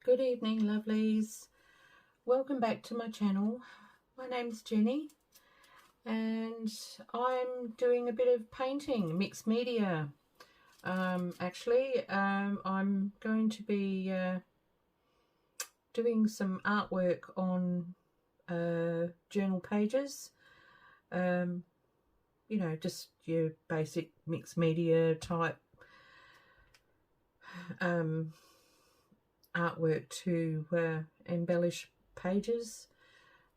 Good evening, lovelies. Welcome back to my channel. My name's Jenny and I'm doing a bit of painting, mixed media. I'm going to be doing some artwork on journal pages. You know, just your basic mixed media type artwork to embellish pages.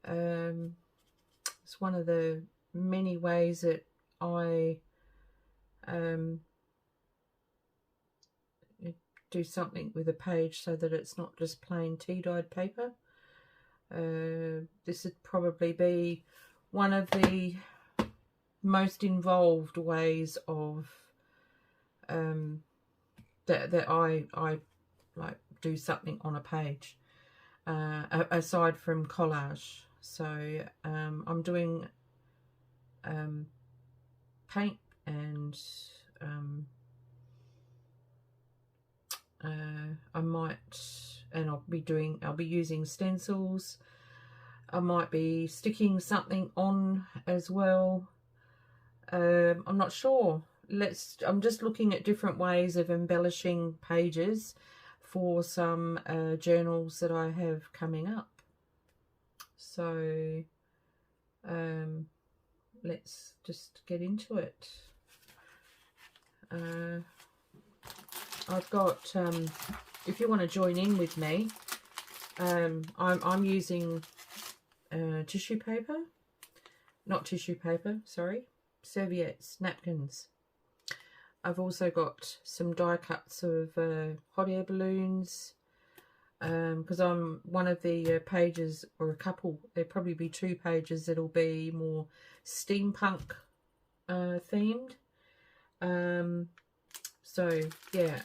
It's one of the many ways that I do something with a page so that it's not just plain tea-dyed paper. This would probably be one of the most involved ways of that I like do something on a page, aside from collage. So I'm doing paint and I'll be using stencils. I might be sticking something on as well. I'm not sure. I'm just looking at different ways of embellishing pages for some journals that I have coming up. So let's just get into it. I've got, if you want to join in with me, I'm using tissue paper, not tissue paper, sorry, serviettes, napkins. I've also got some die cuts of hot air balloons, because I'm one of the pages, or a couple, there'll probably be 2 pages that'll be more steampunk themed. So yeah,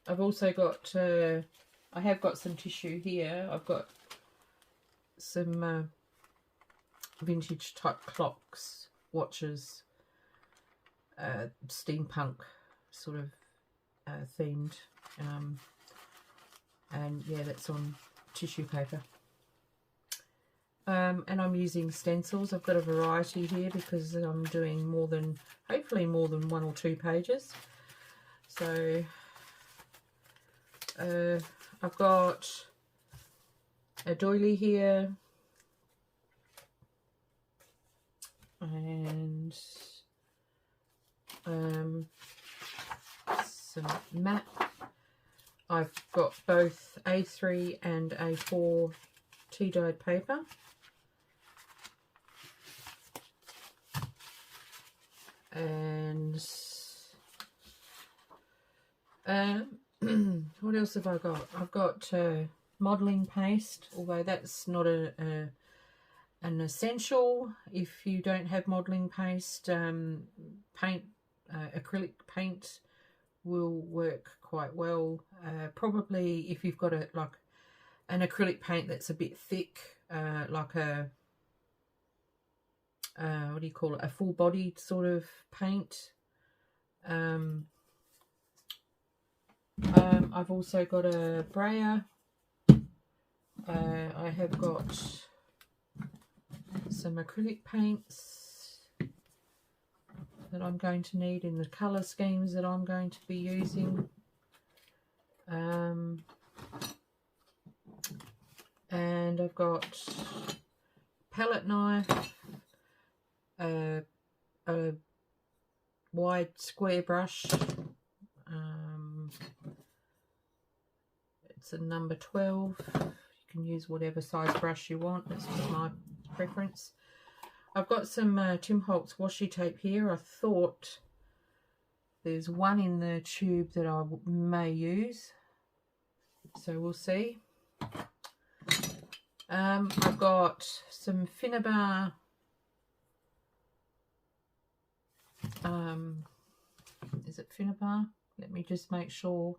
I've also got I have got some tissue here. I've got some vintage type clocks, watches, steampunk sort of themed, and yeah, that's on tissue paper. And I'm using stencils. I've got a variety here because I'm doing hopefully more than 1 or 2 pages. So I've got a doily here, and some matte. I've got both A3 and A4 tea-dyed paper. And what else have I got? I've got modelling paste, although that's not an essential. If you don't have modelling paste, acrylic paint will work quite well. Probably if you've got an acrylic paint that's a bit thick, like a what do you call it, a full-bodied sort of paint. I've also got a brayer. I have got some acrylic paints that I'm going to need in the colour schemes that I'm going to be using. And I've got palette knife, a wide square brush. It's a number 12. You can use whatever size brush you want. That's just my preference. I've got some Tim Holtz washi tape here. I thought there's one in the tube that I may use, so we'll see. I've got some Finnabar is it Finnabar? Let me just make sure.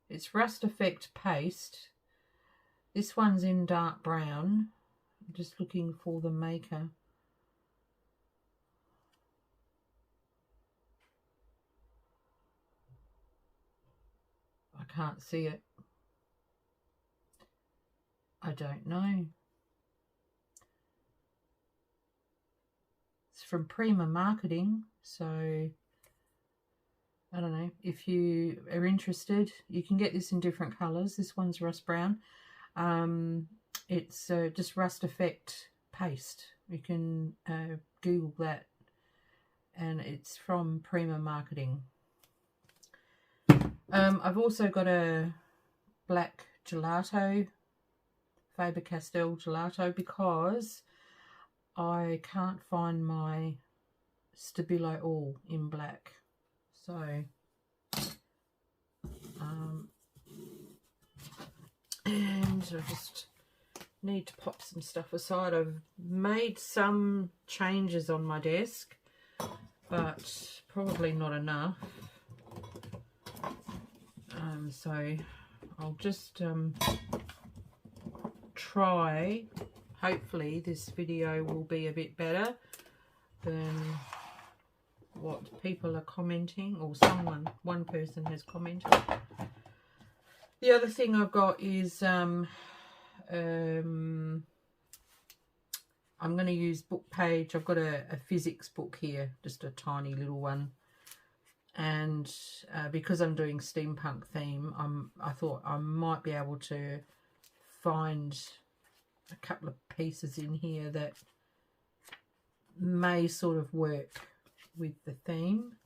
It's Rust Effect paste. This one's in dark brown. I'm just looking for the maker. can't see it. I don't know. It's from Prima Marketing, so I don't know. If you are interested, you can get this in different colours. This one's rust brown. It's just Rust Effect paste. You can Google that, and it's from Prima Marketing. I've also got a black gelato, Faber-Castell gelato, because I can't find my Stabilo All in black. So and I just need to pop some stuff aside. I've made some changes on my desk, but probably not enough. So I'll just try. Hopefully this video will be a bit better than what people are commenting, or one person has commented. The other thing I've got is I'm going to use Book Page. I've got a physics book here, just a tiny little one, and because I'm doing steampunk theme, I thought I might be able to find a couple of pieces in here that may sort of work with the theme.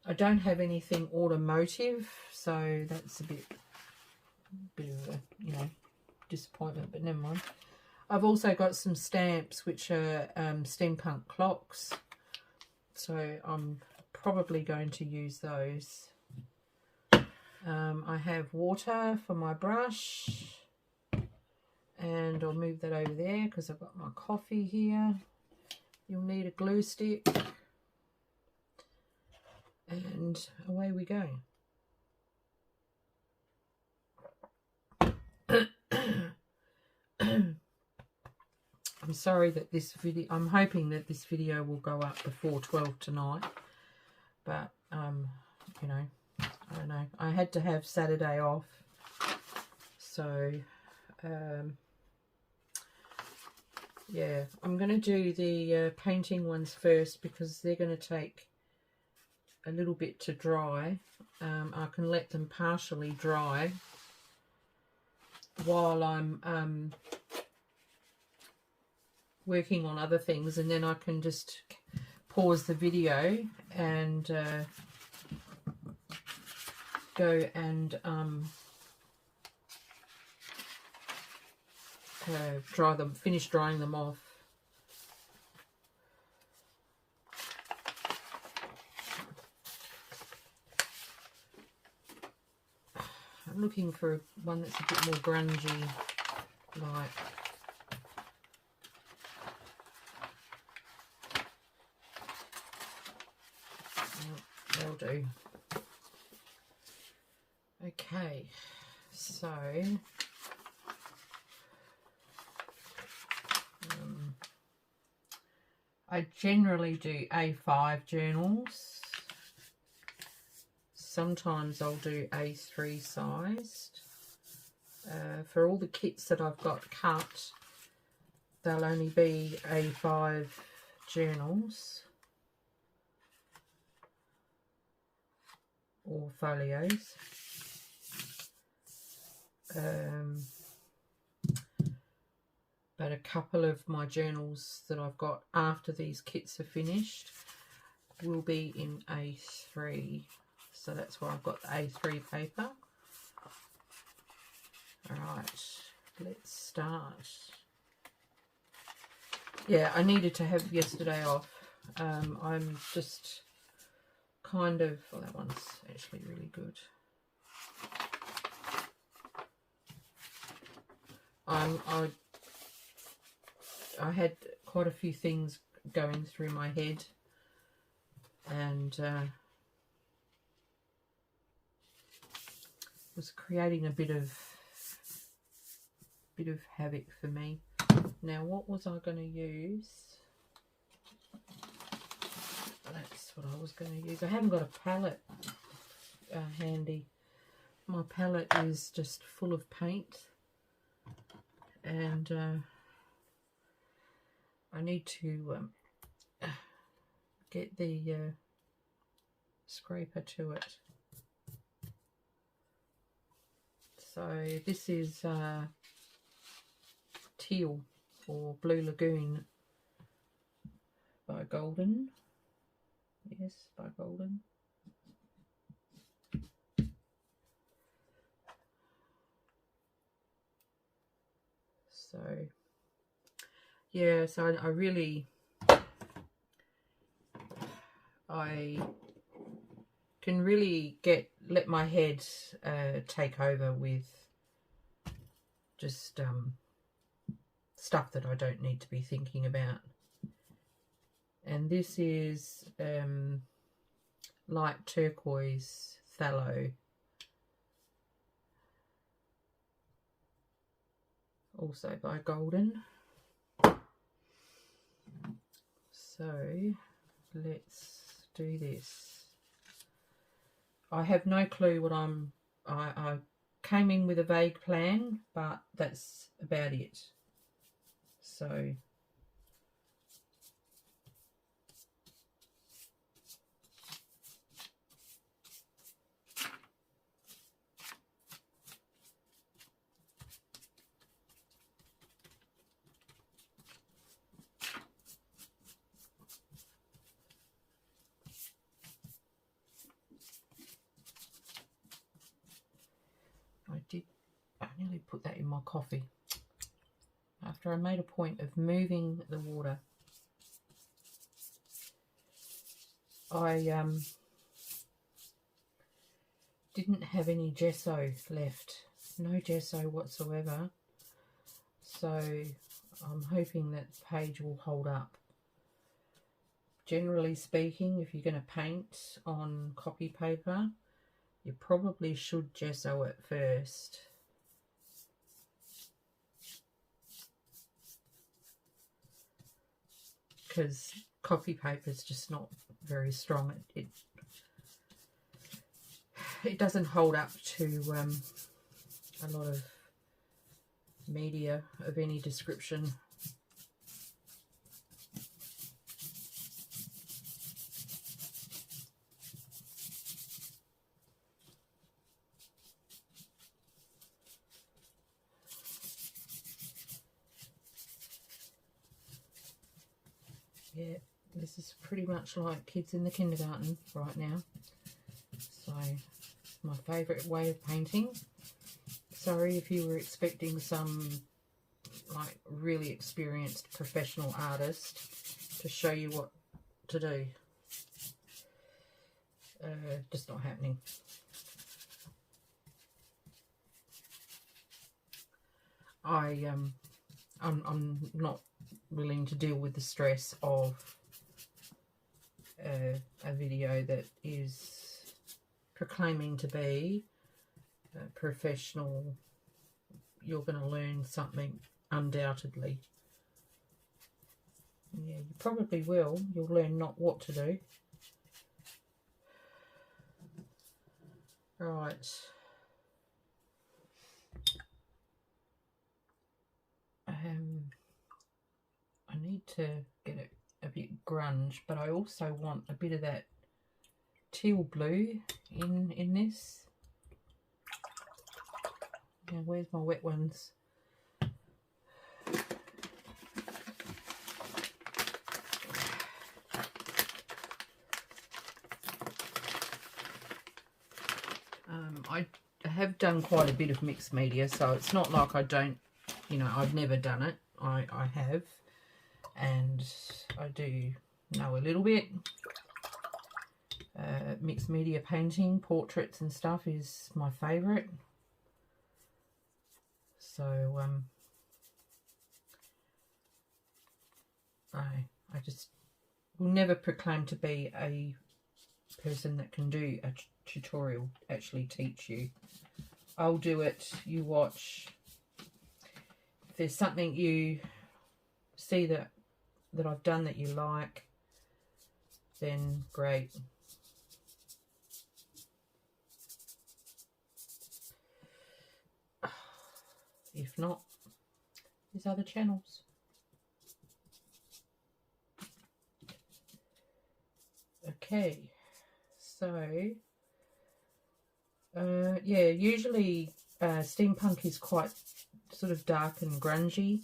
I don't have anything automotive, so that's a bit of a, you know, disappointment, but never mind. I've also got some stamps which are steampunk clocks, so I'm probably going to use those. I have water for my brush, and I'll move that over there because I've got my coffee here. You'll need a glue stick, and away we go. I'm sorry that this video, I'm hoping that this video will go up before 12 tonight, but you know, I don't know, I had to have Saturday off, so yeah, I'm going to do the painting ones first because they're going to take a little bit to dry. I can let them partially dry while I'm working on other things, and then I can just pause the video and go and dry them, finish drying them off. I'm looking for one that's a bit more grungy, like. That'll do. Okay, so I generally do A5 journals. Sometimes I'll do A3 sized. For all the kits that I've got cut, they'll only be A5 journals or folios. But a couple of my journals that I've got after these kits are finished will be in A3, so that's why I've got the A3 paper. Alright, let's start. Yeah, I needed to have yesterday off. I'm just kind of, well, that one's actually really good. I had quite a few things going through my head, and was creating a bit of havoc for me. Now, what was I going to use? That's what I was going to use. I haven't got a palette handy. my palette is just full of paint, and I need to get the scraper to it. So this is Teal or Blue Lagoon by Golden. Yes, by Golden. So yeah, so I really can really let my head take over with just stuff that I don't need to be thinking about. And this is light turquoise phthalo, also by Golden. So let's do this. I have no clue what I came in with a vague plan, but that's about it. So I nearly put that in my coffee after I made a point of moving the water. I didn't have any gesso left, no gesso whatsoever, so I'm hoping that the page will hold up. Generally speaking, if you're going to paint on copy paper, you probably should gesso it first. Because copy paper is just not very strong. It doesn't hold up to a lot of media of any description. Yeah, this is pretty much like kids in the kindergarten right now. So, my favourite way of painting. Sorry if you were expecting some like really experienced professional artist to show you what to do. Just not happening. I'm not willing to deal with the stress of a video that is proclaiming to be professional. You're going to learn something undoubtedly. Yeah, you probably will. You'll learn not what to do. Right. I need to get it a bit grunge, but I also want a bit of that teal blue in this. Yeah, where's my wet ones? I have done quite a bit of mixed media, so it's not like I don't, you know, I've never done it. I have, and I do know a little bit. Mixed media painting, portraits and stuff is my favourite. So I just will never proclaim to be a person that can do a tutorial, actually teach you. I'll do it, you watch. If there's something you see that I've done that you like, then great. If not, there's other channels. Okay, so yeah, usually steampunk is quite sort of dark and grungy,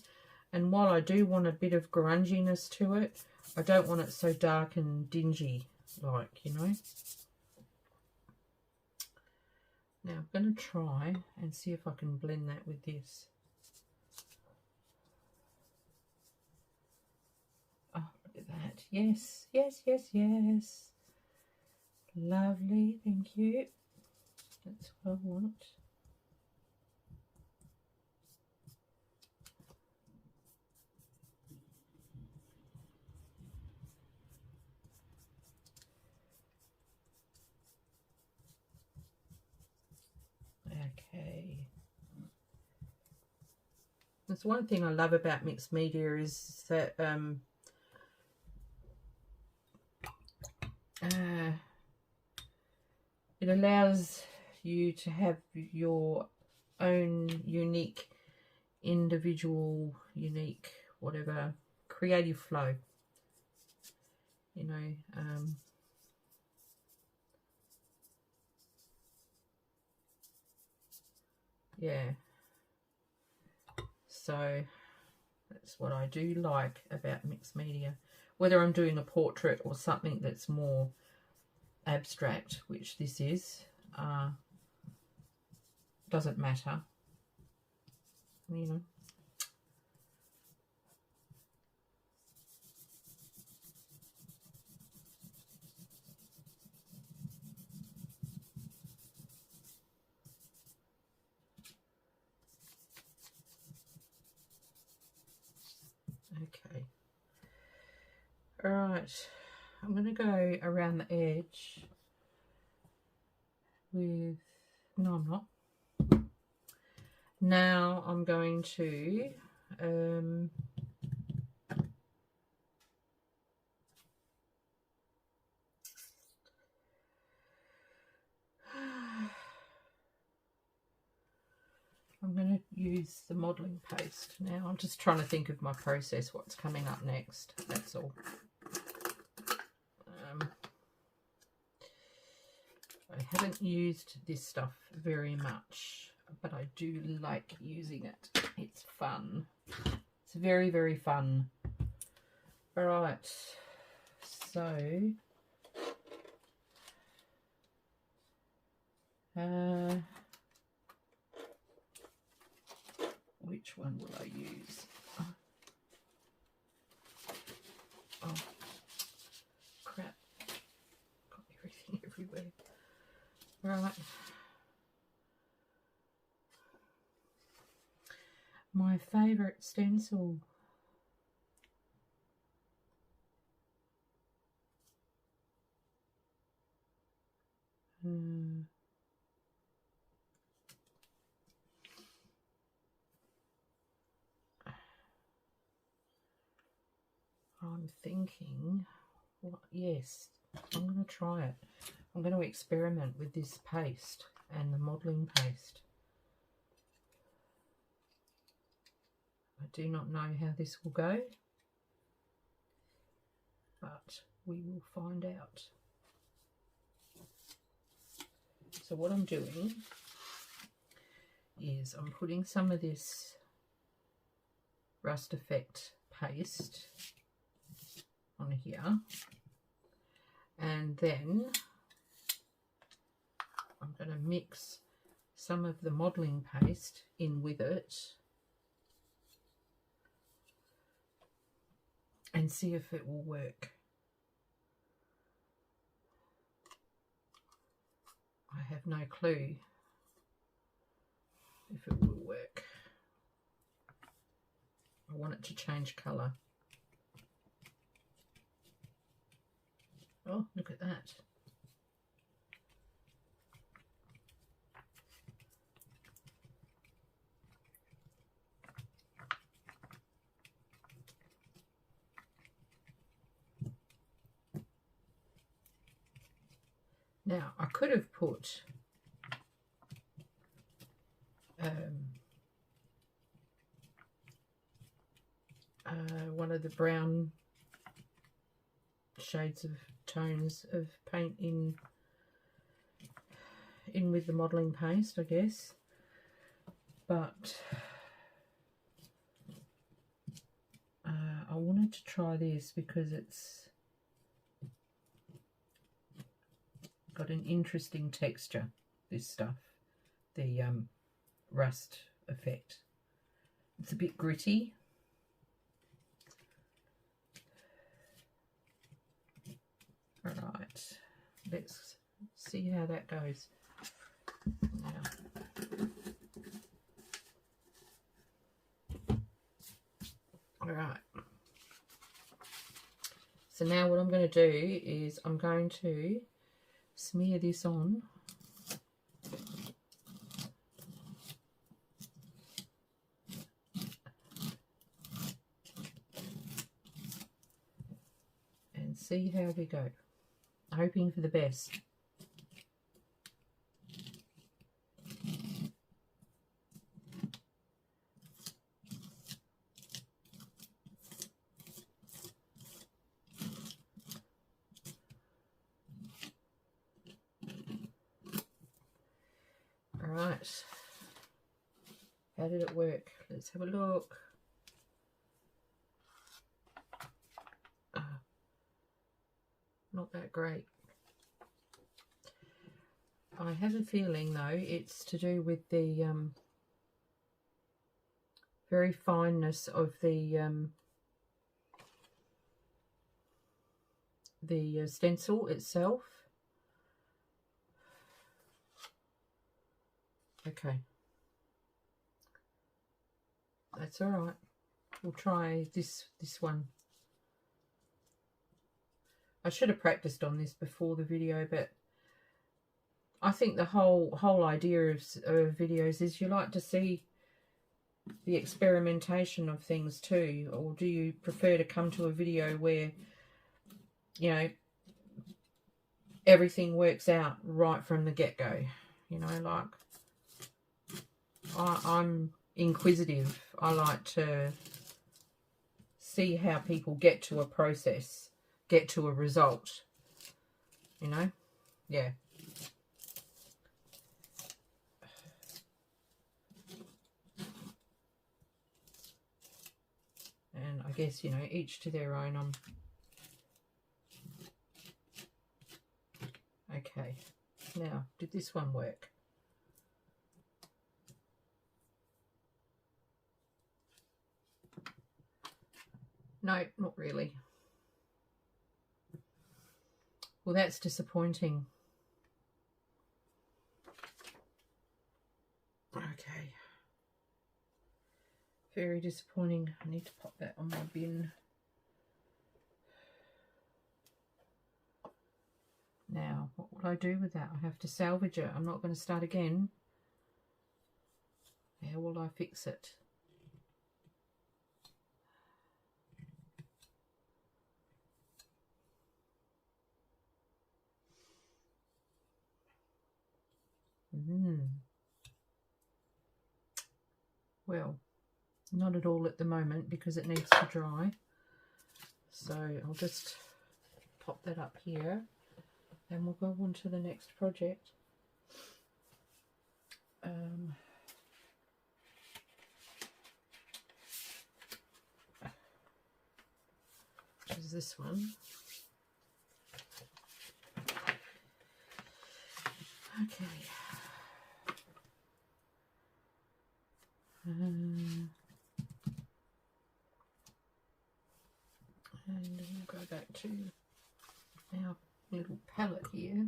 and while I do want a bit of grunginess to it, I don't want it so dark and dingy, like, you know. Now I'm going to try and see if I can blend that with this. Oh, look at that. Yes, yes, yes, yes. Lovely, thank you. That's what I want. Okay. That's one thing I love about mixed media is that it allows you to have your own unique, individual, unique, whatever, creative flow. You know, yeah. So that's what I do like about mixed media. Whether I'm doing a portrait or something that's more abstract, which this is, doesn't matter, you know. Okay. All right. I'm going to go around the edge with... No, I'm not. Now I'm going to... I'm going to use the modelling paste now. I'm just trying to think of my process, what's coming up next. That's all. I haven't used this stuff very much, but I do like using it. It's fun. It's very, very fun. All right. So... which one will I use? Oh, crap. Got everything everywhere. Right. My favourite stencil. I'm thinking, well, yes, I'm going to try it. I'm going to experiment with this paste and the modelling paste. I do not know how this will go, but we will find out. So what I'm doing is I'm putting some of this Rust Effect paste on here, and then I'm going to mix some of the modelling paste in with it and see if it will work. I have no clue if it will work. I want it to change colour. Oh, look at that. Now, I could have put one of the brown shades of tones of paint in with the modelling paste, I guess. But I wanted to try this because it's got an interesting texture, this stuff, the rust effect. It's a bit gritty. All right, let's see how that goes. Now, all right. So now what I'm going to do is I'm going to smear this on. And see how we go. Hoping for the best. Alright. How did it work? Let's have a look. Not that great. I have a feeling though it's to do with the very fineness of the stencil itself. Okay, that's all right. We'll try this one. I should have practiced on this before the video, but I think the whole idea of videos is you like to see the experimentation of things too, or do you prefer to come to a video where, you know, everything works out right from the get-go? You know, like I'm inquisitive. I like to see how people get to a process, get to a result, you know? Yeah. And I guess, you know, each to their own. Okay. Now, did this one work? No, not really. Well, that's disappointing. Okay. Very disappointing. I need to pop that on my bin. Now, what will I do with that? I have to salvage it. I'm not going to start again. How will I fix it? Well, not at all at the moment because it needs to dry. So I'll just pop that up here and we'll go on to the next project. Which is this one. Okay. And we'll go back to our little palette here.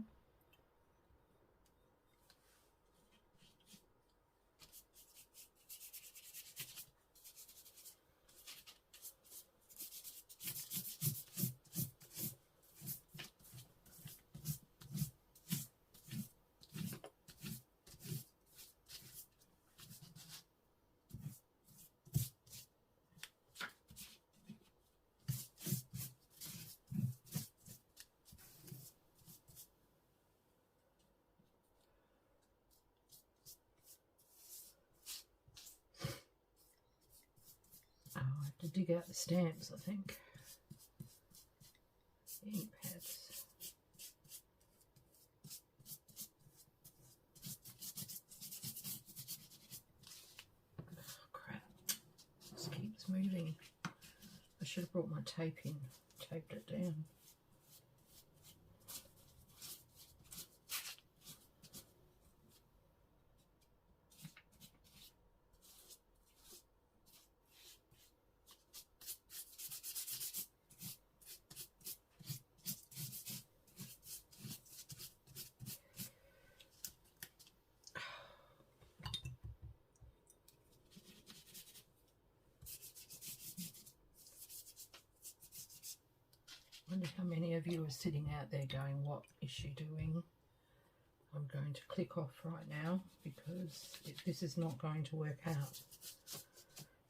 to dig out the stamps, I think. Ink pads. Oh, crap. This keeps moving. I should have brought my tape in, taped it down. I wonder how many of you are sitting out there going, what is she doing? I'm going to click off right now because this is not going to work out.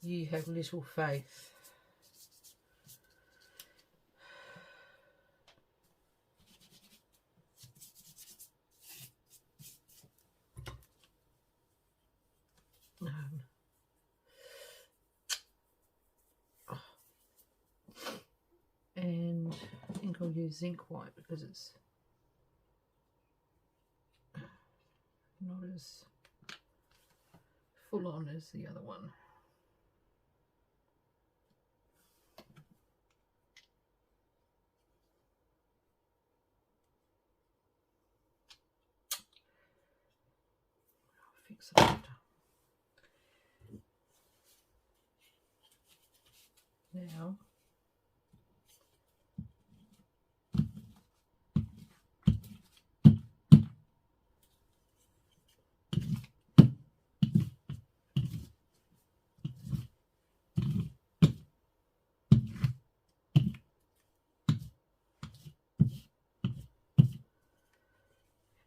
You have little faith. And I think I'll use zinc white because it's not as full on as the other one. I'll fix it after. Now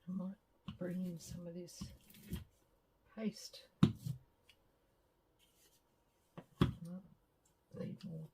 I might bring in some of this paste. Need more.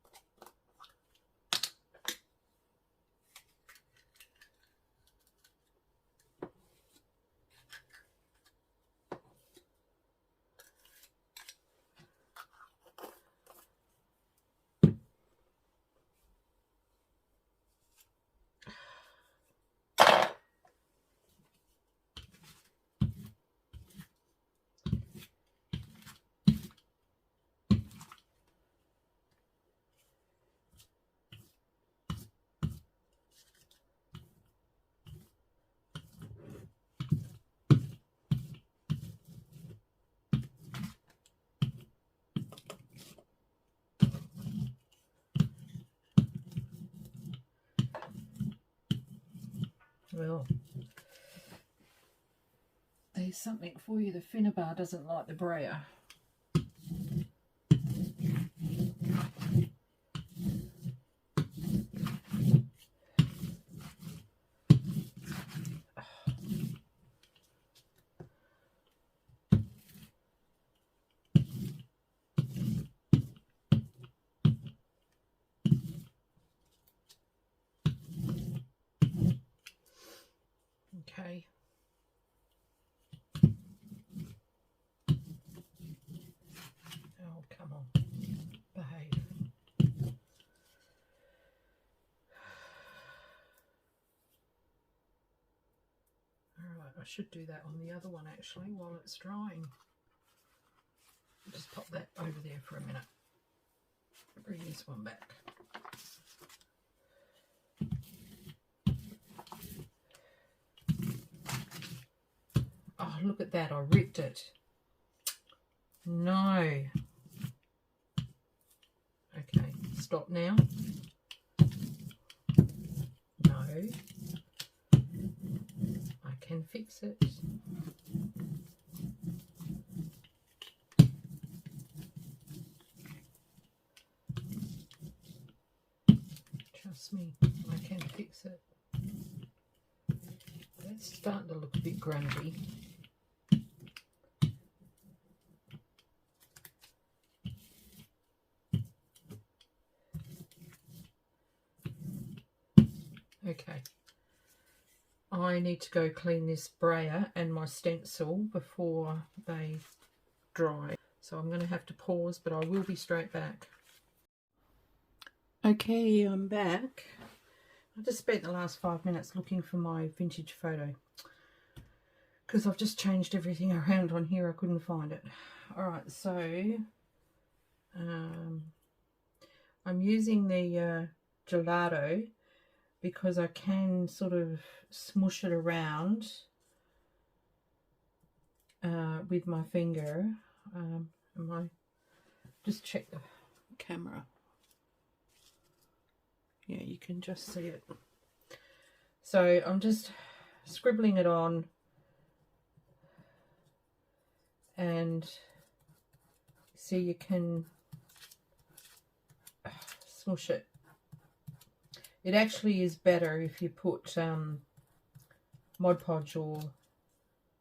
Well, there's something for you. The Finnabair doesn't like the brayer. Okay. Oh, come on. Behave. Alright, I should do that on the other one actually while it's drying. Just pop that over there for a minute. Bring this one back. Oh, look at that. I ripped it. No. Okay, stop now. No. I can fix it. Trust me, I can fix it. That's starting to look a bit grungy. Okay, I need to go clean this brayer and my stencil before they dry. So I'm going to have to pause, but I will be straight back. Okay, I'm back. I just spent the last 5 minutes looking for my vintage photo because I've just changed everything around on here. I couldn't find it. Alright, so I'm using the gelato because I can sort of smush it around with my finger. Just check the camera. Yeah, you can just see it. So I'm just scribbling it on and see, you can smush it. It actually is better if you put Mod Podge or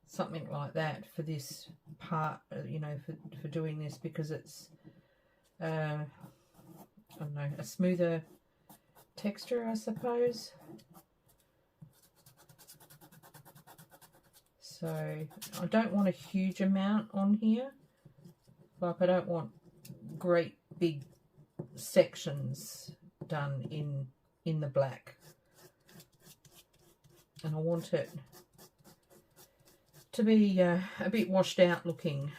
something like that for this part, you know, for doing this, because it's I don't know, a smoother texture, I suppose. So I don't want a huge amount on here. Like, I don't want great big sections done in the black, and I want it to be a bit washed out looking.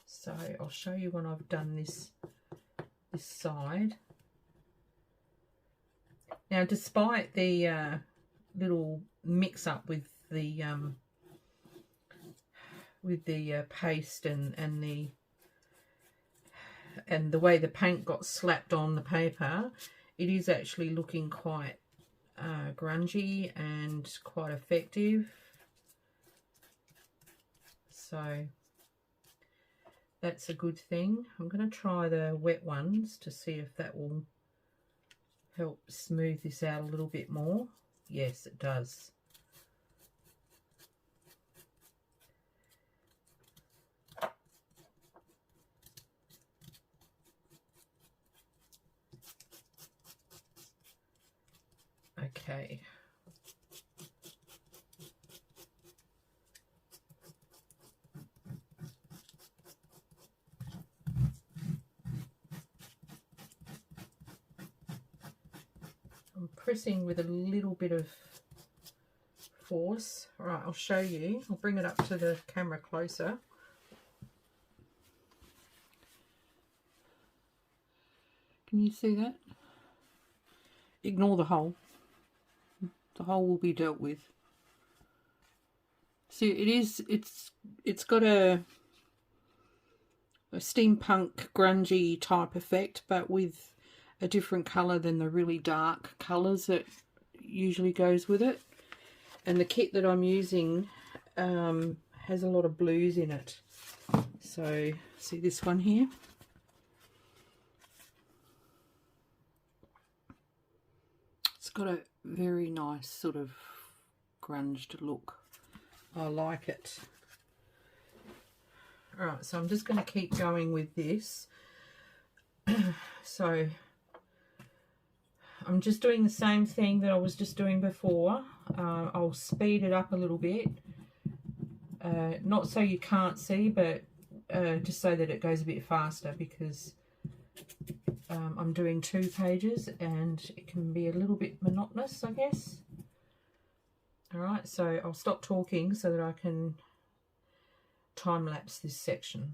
So I'll show you when I've done this side. Now, despite the little mix up with the paste and the way the paint got slapped on the paper, it is actually looking quite grungy and quite effective. So that's a good thing. I'm going to try the wet ones to see if that will help smooth this out a little bit more. Yes, it does. Okay. I'm pressing with a little bit of force. All right, I'll show you. I'll bring it up to the camera closer. Can you see that? Ignore the hole. The hole will be dealt with. See, it's got a steampunk grungy type effect, but with a different colour than the really dark colours that usually goes with it. And the kit that I'm using has a lot of blues in it. So see this one here? It's got a very nice sort of grunged look. I like it. Alright, so I'm just going to keep going with this. So I'm just doing the same thing that I was just doing before. I'll speed it up a little bit. Not so you can't see, but just so that it goes a bit faster, because I'm doing 2 pages and it can be a little bit monotonous, I guess. Alright, so I'll stop talking so that I can time lapse this section.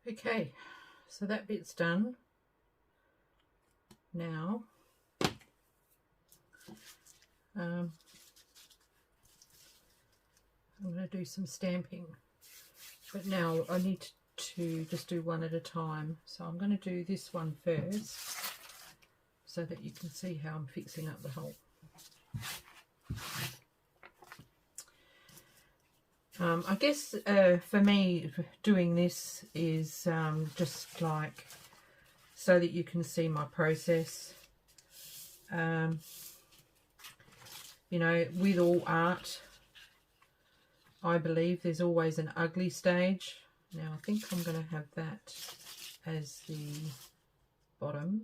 Okay, so that bit's done. Now, I'm going to do some stamping, but now I need to just do one at a time. So I'm going to do this one first so that you can see how I'm fixing up the hole. I guess for me, doing this is just like so that you can see my process. You know, with all art, I believe there's always an ugly stage. Now, I think I'm going to have that as the bottom.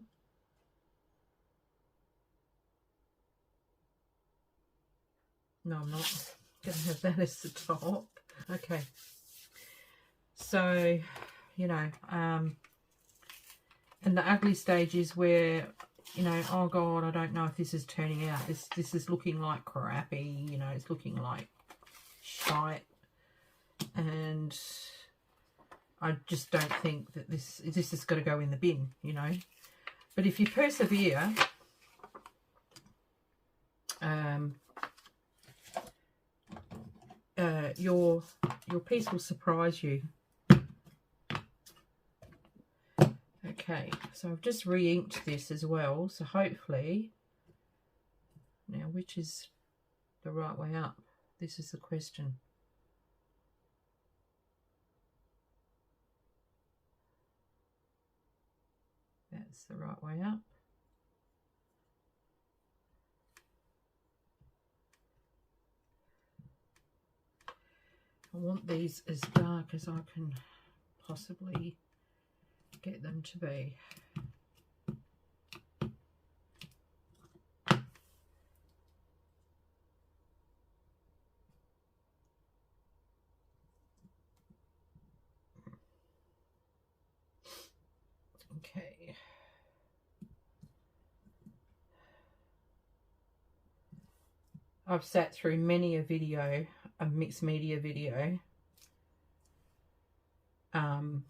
No, I'm not going to have that as the top. Okay. So, you know, and the ugly stage is where, you know, oh God, I don't know if this is turning out. This is looking like crappy, you know, it's looking like shite. And I just don't think that this has got to go in the bin, you know. But if you persevere, your piece will surprise you. Okay, so I've just re-inked this as well, so hopefully, now which is the right way up? This is the question. That's the right way up. I want these as dark as I can possibly get them to be. Okay. I've sat through many a video, a mixed media video, and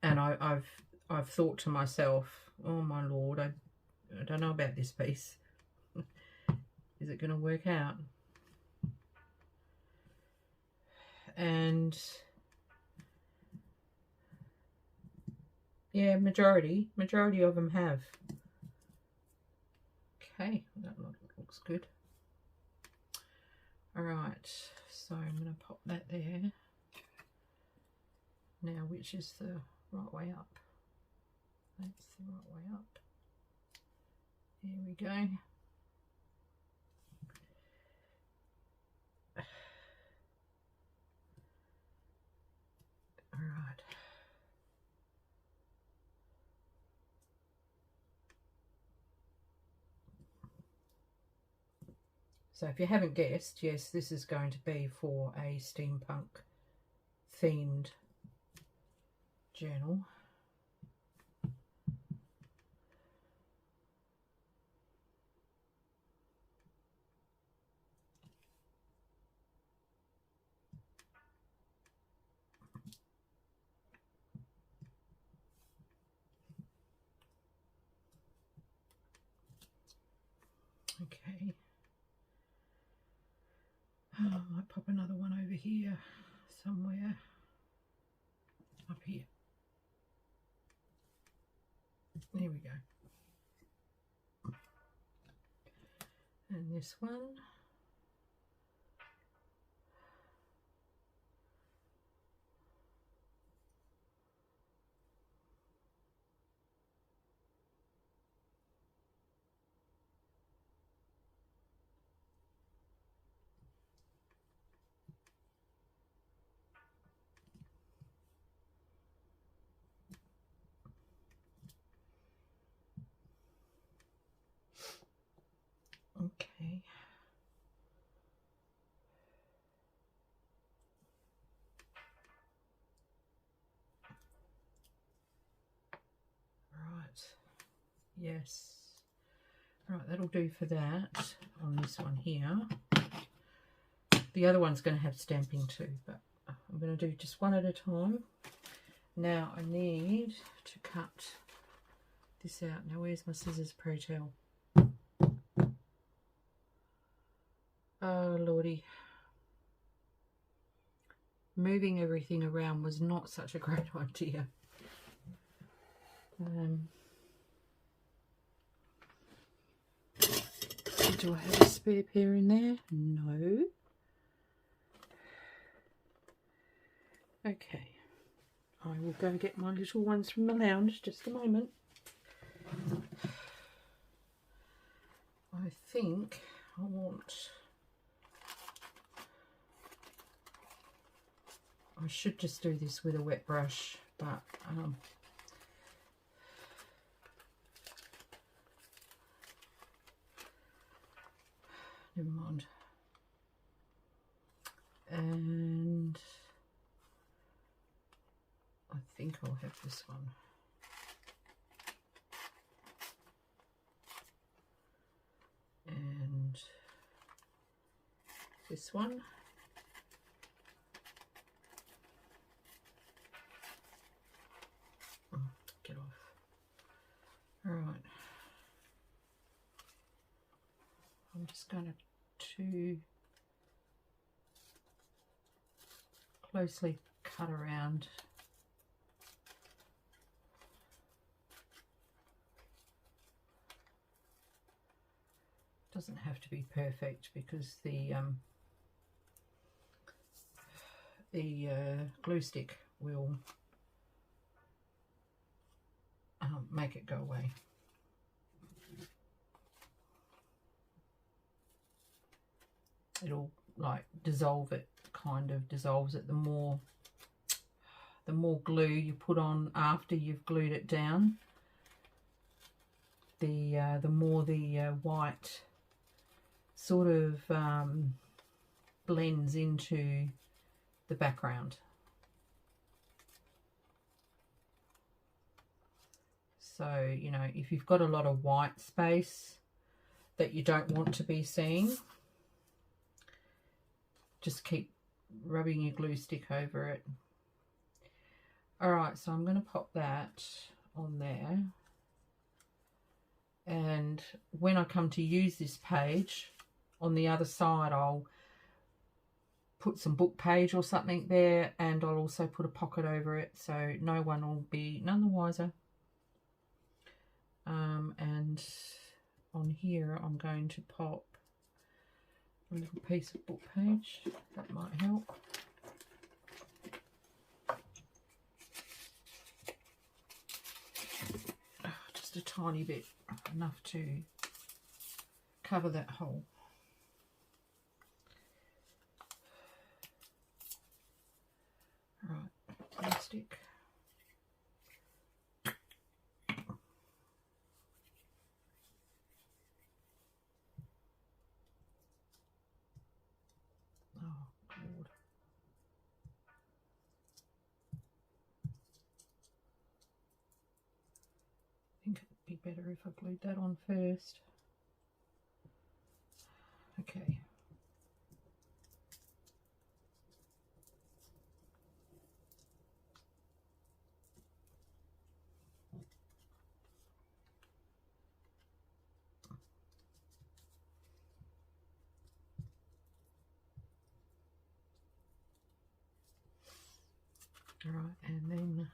I've thought to myself, oh my Lord, I don't know about this piece. Is it going to work out? And yeah, majority of them have. Okay, that looks good. All right, so I'm going to pop that there. Now, which is the right way up? That's the right way up. Here we go. All right. So if you haven't guessed, yes, this is going to be for a steampunk themed journal. Okay. Oh, I might pop another one over here somewhere. Up here. There we go. And this one. Okay. Right. Yes. Right, that'll do for that on this one here. The other one's going to have stamping too, but I'm going to do just one at a time. Now I need to cut this out. Now where's my scissors, pray tell? Oh lordy. Moving everything around was not such a great idea. Do I have a spare pair in there? No. Okay, I will go get my little ones from the lounge, just a moment. I think I should just do this with a wet brush, but never mind. And I think I'll have this one. And this one. Oh, get off. All right. I'm just going to closely cut around. Doesn't have to be perfect because the glue stick will make it go away. It'll like dissolve it, kind of dissolves it. The more glue you put on after you've glued it down, the more the white sort of blends into the background. So, you know, if you've got a lot of white space that you don't want to be seen, just keep rubbing your glue stick over it. All right, so I'm going to pop that on there. And when I come to use this page, on the other side, I'll put some book page or something there, and I'll also put a pocket over it, so no one will be none the wiser. And on here, I'm going to pop a little piece of book page. That might help. Just a tiny bit, enough to cover that hole. Right, plastic. Oh, Lord. I think it'd be better if I glued that on first. Okay. All right, and then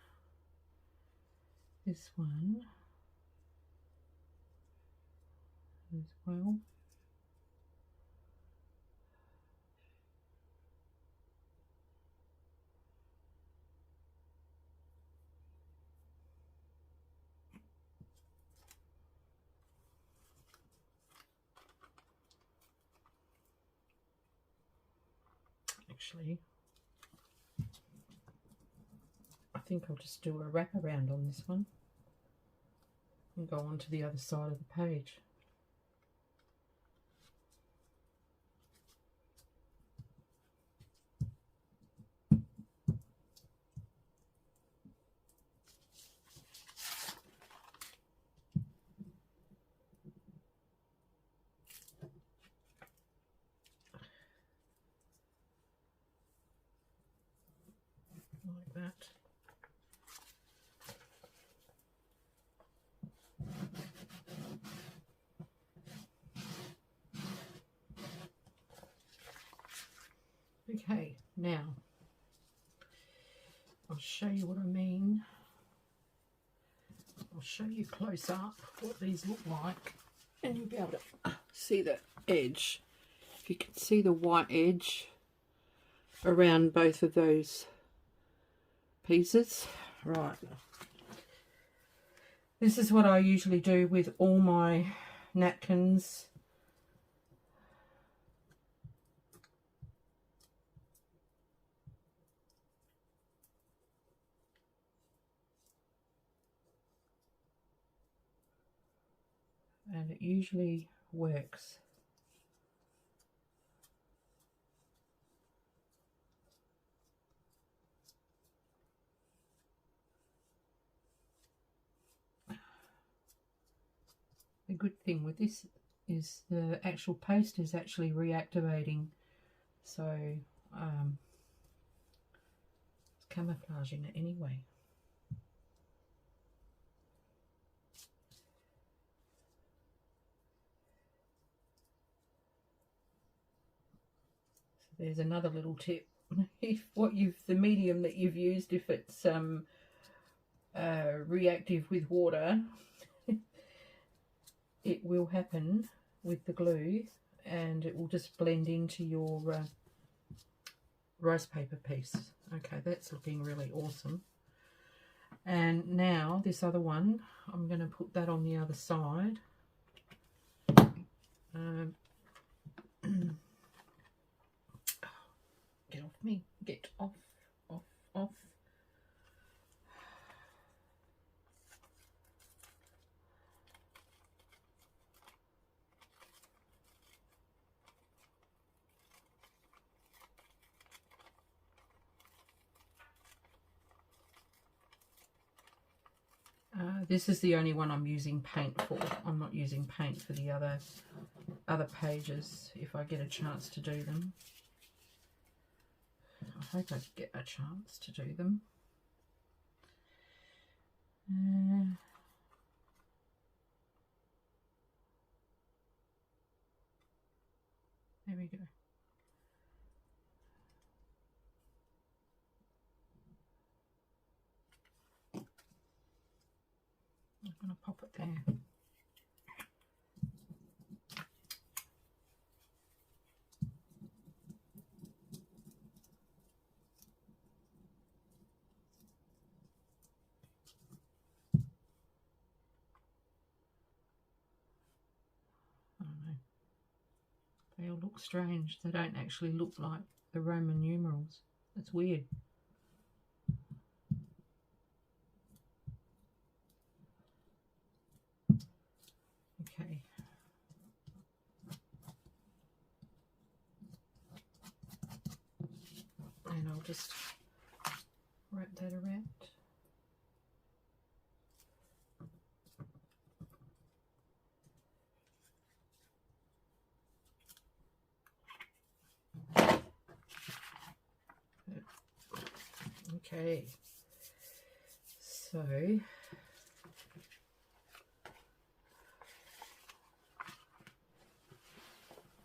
this one as well. Actually, I think I'll just do a wraparound on this one and go on to the other side of the page. Like that. Okay, now I'll show you what I mean. I'll show you close up what these look like, and you'll be able to see the edge. If you can see the white edge around both of those pieces. Right. This is what I usually do with all my napkins. And it usually works. The good thing with this is the actual paste is actually reactivating, so it's camouflaging it anyway. So there's another little tip. If the medium that you've used, if it's reactive with water, it will happen with the glue, and it will just blend into your rice paper piece. Okay, that's looking really awesome. And now this other one, I'm going to put that on the other side. Get off me, get off. This is the only one I'm using paint for. I'm not using paint for the other pages if I get a chance to do them. I hope I get a chance to do them. There we go. I'm going to pop it there. I don't know. They all look strange. They don't actually look like the Roman numerals. It's weird. Okay. And I'll just wrap that around. Okay, so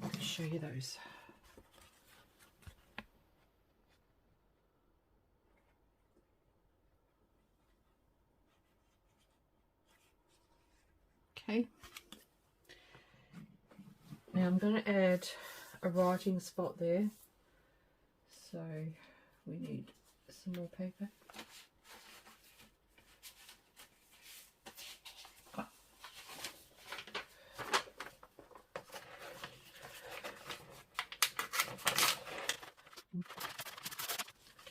I'll show you those. Okay, now I'm going to add a writing spot there, so we need some more paper.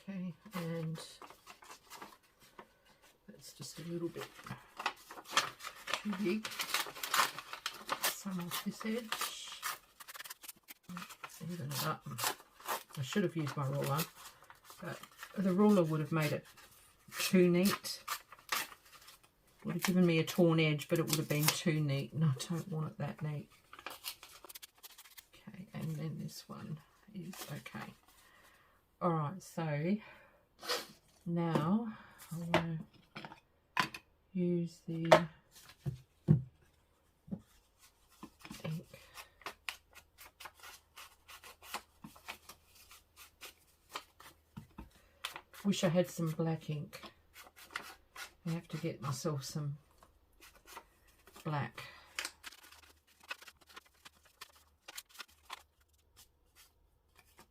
Okay, and that's just a little bit too big. Some off this edge. Let's even it up. I should have used my ruler, but the ruler would have made it too neat. Would have given me a torn edge, but it would have been too neat, and I don't want it that neat. Okay, and then this one is okay. Alright, so now I'm going to use the ink. Wish I had some black ink. I have to get myself some black.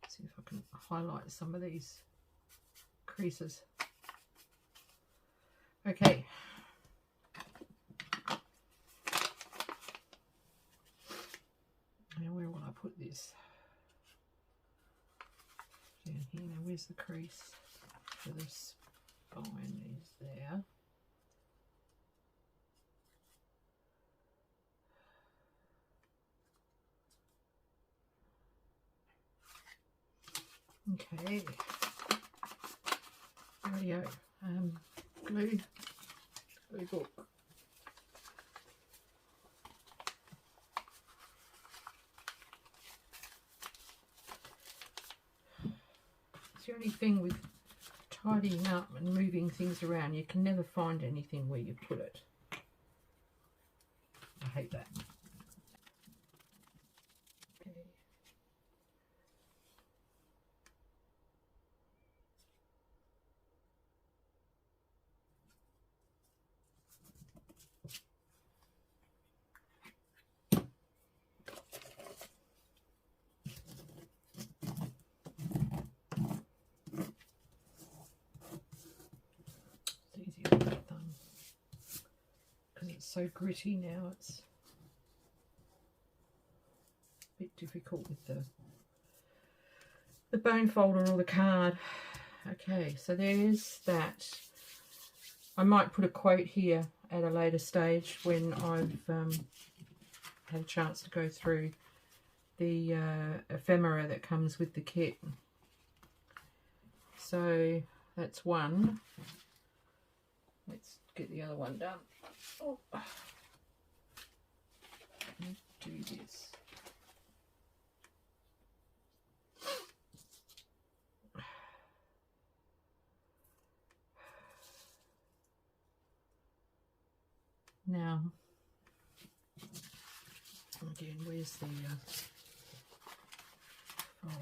See if I can highlight some of these creases. Okay. Now where will I put this? Down here. Now where's the crease for the spine? Is there. Okay. Rightio. Glue book. It's the only thing with tidying up and moving things around, you can never find anything where you put it. I hate that. Okay. It's easier with my thumb because it's so gritty now. It's a bit difficult with the bone folder or the card. Okay, so there's that. I might put a quote here at a later stage when I've had a chance to go through the ephemera that comes with the kit. So that's one. Let's get the other one done. Oh. Let's do this. Now, again, where's the fold?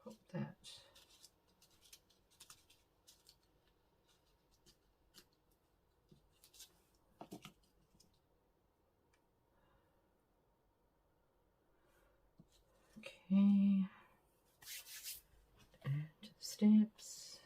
Pop that. Okay, add to the steps.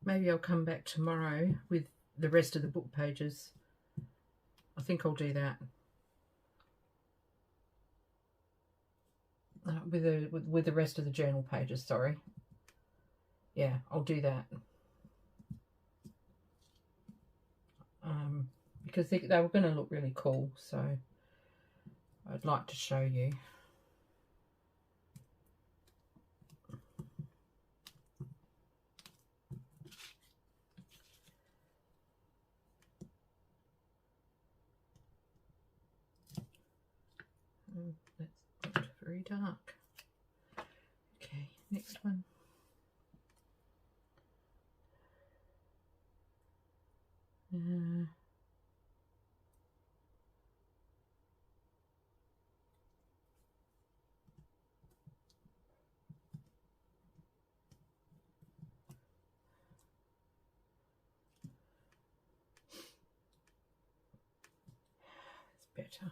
Maybe I'll come back tomorrow with the rest of the book pages. I think I'll do that. With the rest of the journal pages, sorry. Yeah, I'll do that. Because they were going to look really cool, so I'd like to show you. That's not very dark. Okay, next one. It's better.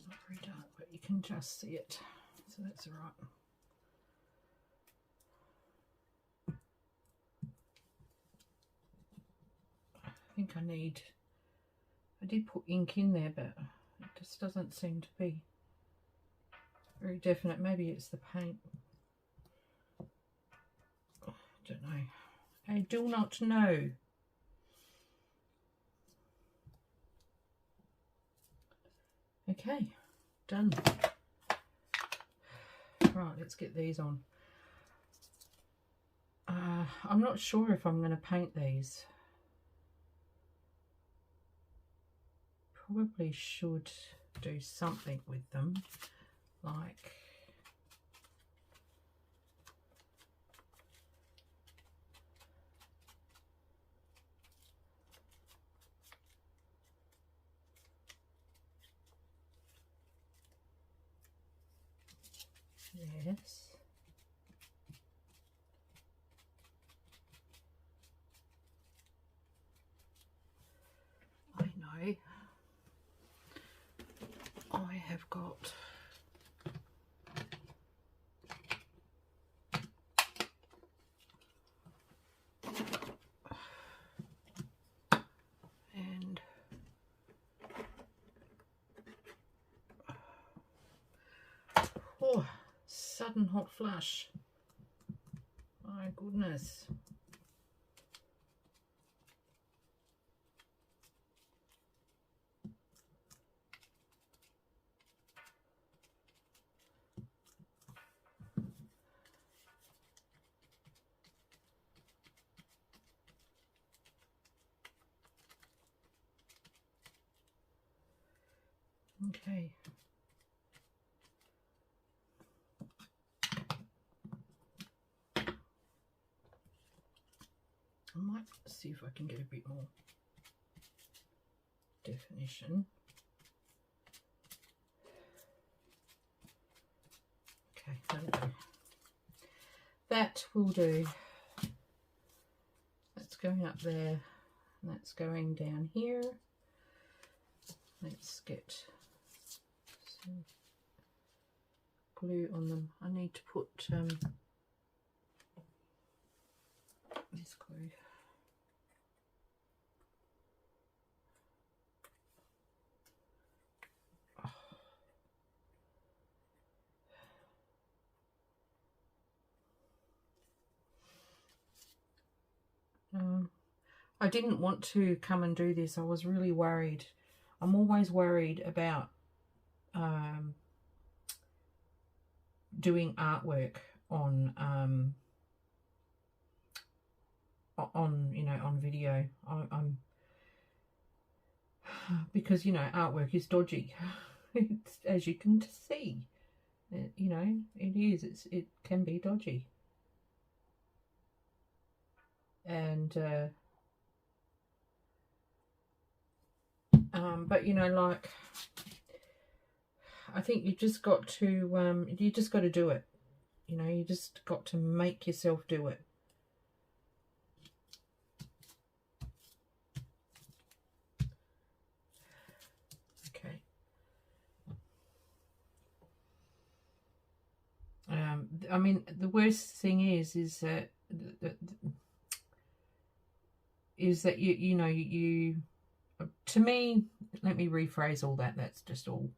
Not very dark, but you can just see it, so that's all right. I think I did put ink in there, but it just doesn't seem to be very definite. Maybe it's the paint. don't know. I do not know. Okay, done. Right, let's get these on. I'm not sure if I'm going to paint these. Probably should do something with them, like yes. I know. I have got and oh, sudden hot flush. My goodness. Okay. I might see if I can get a bit more definition. Okay, that'll do. That will do. That's going up there, and that's going down here. Let's get some glue on them. I need to put this glue. I didn't want to come and do this. I was really worried. I'm always worried about doing artwork on you know, on video. I'm because, you know, artwork is dodgy. It's, as you can see, you know, it is. It can be dodgy. And but you know, like, I think you just got to do it. You know, you just got to make yourself do it. Okay. I mean, the worst thing is that you know, you to me, let me rephrase all that. That's just all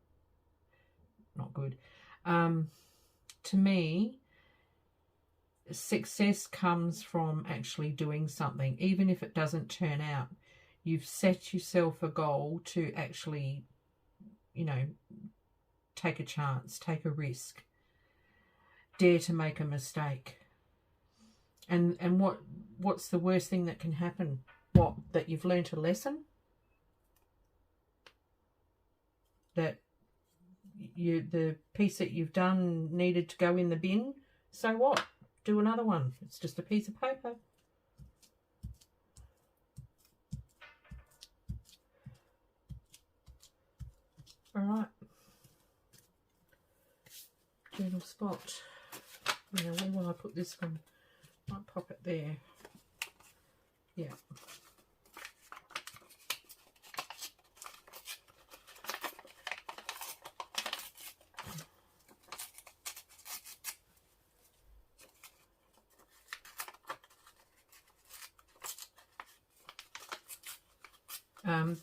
not good. To me, success comes from actually doing something, even if it doesn't turn out. You've set yourself a goal to actually, you know, take a chance, take a risk, dare to make a mistake. And what's the worst thing that can happen? What, that you've learnt a lesson? That the piece that you've done needed to go in the bin? So what? Do another one. It's just a piece of paper. All right. Journal spot. Now, where will I put this one? Might pop it there. Yeah.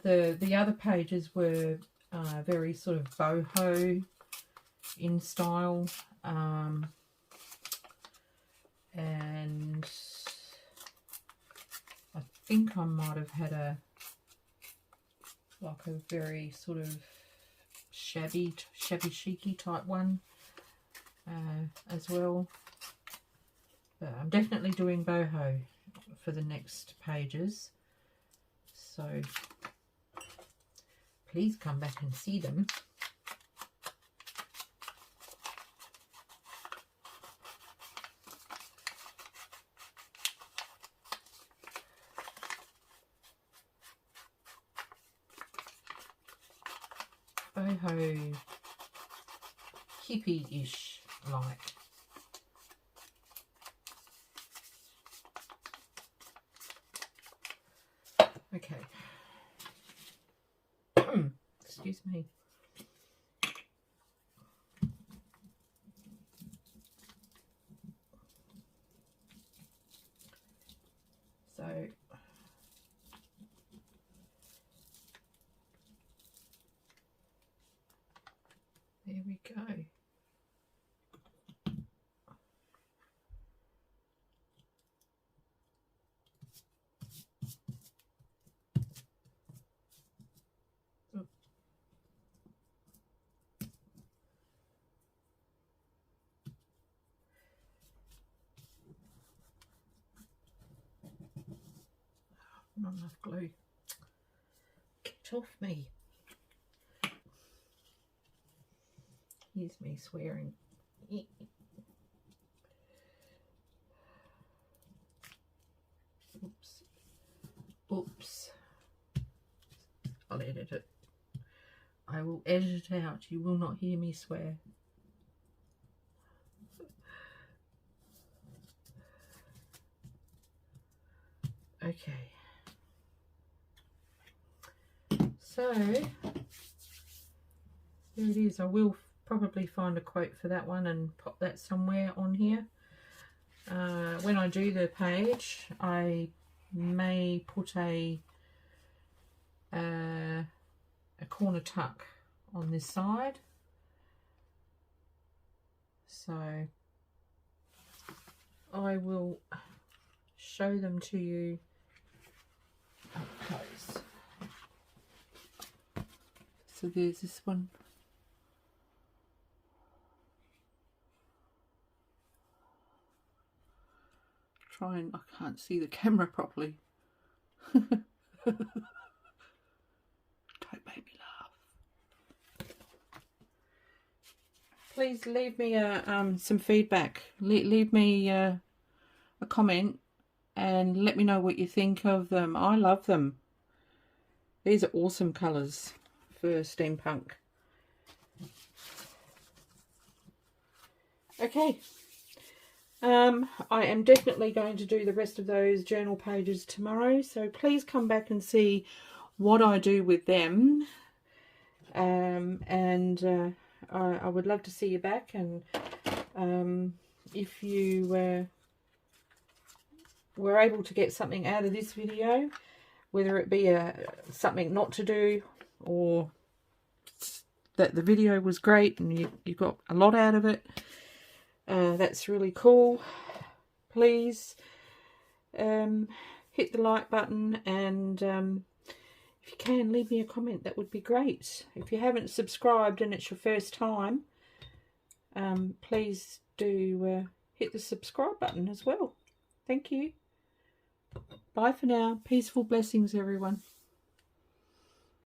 The other pages were very sort of boho in style, and think I might have had a very sort of shabby chicy type one as well. But I'm definitely doing boho for the next pages, so please come back and see them. Boho hippie-ish like. Okay. Excuse me. So there we go. Not enough glue. Get off me. Here's me swearing. Oops. Oops. I'll edit it. I will edit it out. You will not hear me swear. Okay. So there it is. I will probably find a quote for that one and pop that somewhere on here. When I do the page, I may put a corner tuck on this side. So I will show them to you up close. So there's this one. I can't see the camera properly. Don't make me laugh. Please leave me some feedback. Leave me a comment and let me know what you think of them. I love them. These are awesome colours for steampunk. Okay. I am definitely going to do the rest of those journal pages tomorrow, so please come back and see what I do with them. I would love to see you back, and if you were able to get something out of this video, whether it be something not to do, or that the video was great and you got a lot out of it, that's really cool. Please hit the like button, and if you can, leave me a comment. That would be great. If you haven't subscribed and it's your first time, please do hit the subscribe button as well. Thank you. Bye for now. Peaceful blessings, everyone.